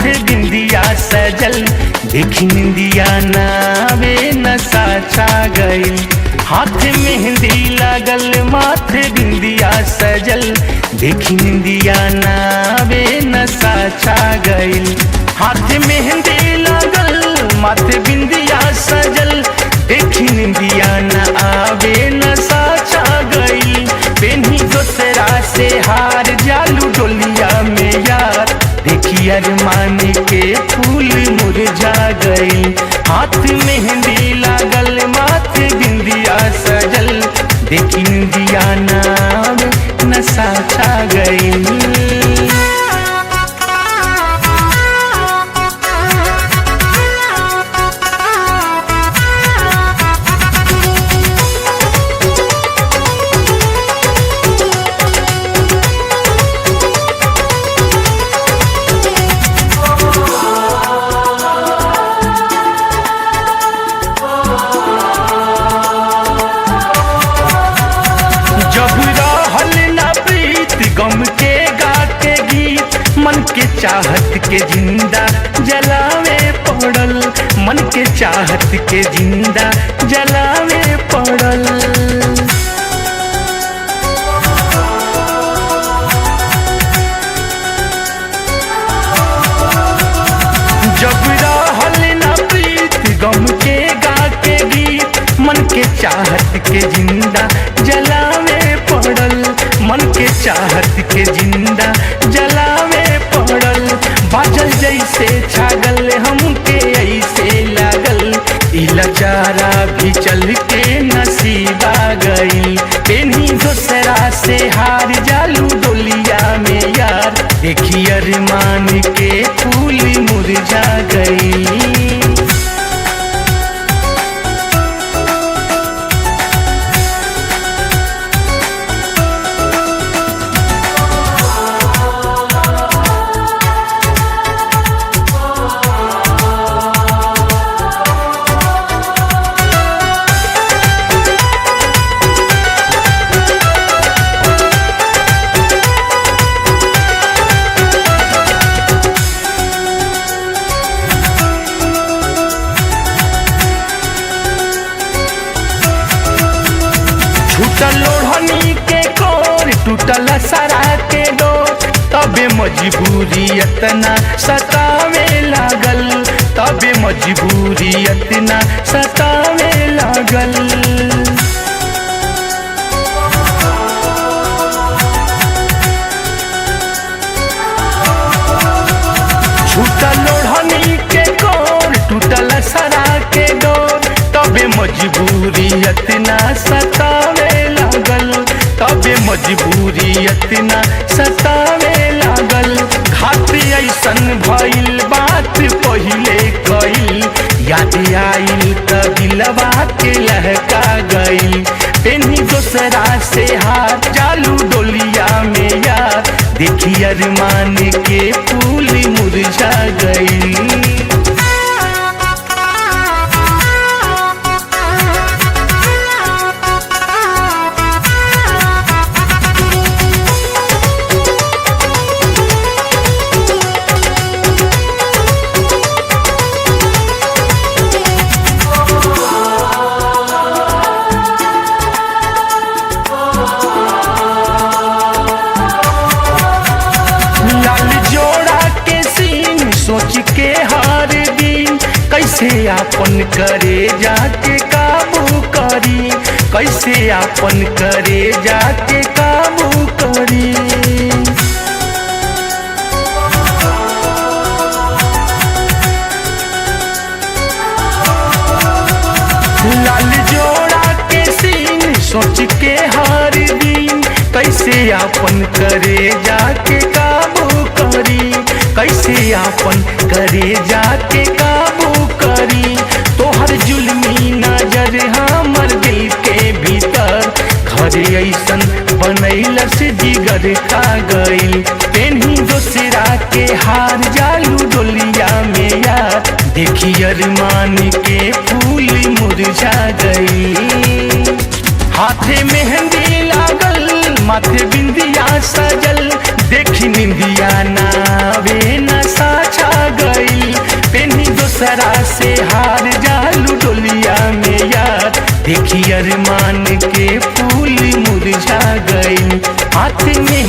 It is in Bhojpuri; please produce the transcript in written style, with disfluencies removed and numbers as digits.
माथे बिंदिया सजल, देखी निंदिया नावे नशा छा गइल। हाथ मेहंदी लागल माथे बिंदिया सजल, देखी निंदिया नावे नशा छा गइल। हाथ मेहंदी लागल माथे बिंदिया सजल, देखी निंदिया न आवे नशा छा गइल। पेन्ही दोसरा से हार जालू डोलिया में यार, देखी अरमान के फूल मुरझा गइल। हाथ मेहंदी लागल माथे बिंदिया सजल, देखी निंदिया नाम नशा छा गइल। गम के गा के गीत मन के चाहत के जिंदा जलावे पड़ल, मन के चाहत के जिंदा जलावे पड़ल। जब रहल ना प्रीत गम के गा के गीत, मन के चाहत के जिंदा जलावे पड़ल, मन के चाहत के जिंदा जलावे पड़ल। बाजल जैसे छागल हमके ऐसे लागल, इलाचारा भी चल के नसीबा गई। पेन्ही दोसरा से हार जालू डोलिया में यार, देखी अरमान के फूल मुरझा गई। टूटल ओढ़नी के कोर, टूटल सरा के डोर, तबे मजबूरी इतना सतावे लागल, तबे मजबूरी इतना सतावे लागल। टूटल ओढ़नी के कोर, टूटल सरा के डोर, तबे मजबूरी इतना सतावे लागल, तबे मजबूरी इतना सतावे लागल। घात ऐसन भइल बात पहिले कइल, याद आइल त दिलवा के लहका गइल। पेन्ही दोसरा से हाथ जालू डोलिया में यार, देखी अरमान के फूल मुरझा गइल। सोच के हार दिन कैसे आपन करे जाके काबू करी, कैसे आपन करे जाके काबू करी। लाल जोड़ा के सीन सोच के हार दिन कैसे आपन करे जाके काबू करी, कैसे आपन करे जाके काबू करी। तोहर जुल्मी नजर हमर दिल के भीतर, घरे ऐसन बनैलस जिगर खा गइल। पेन्ही दोसरा के हार जालू डोलिया में यार, देखी अरमान के फूल मुरझा गई। हाथे मेहंदी लागल माथे बिंदिया सजल, देखी निंदिया नावे नशा छा गइल। दूसरा से हार जालू डोलिया में यार, देखी अरमान के फूल मुरझा गई, हाथ में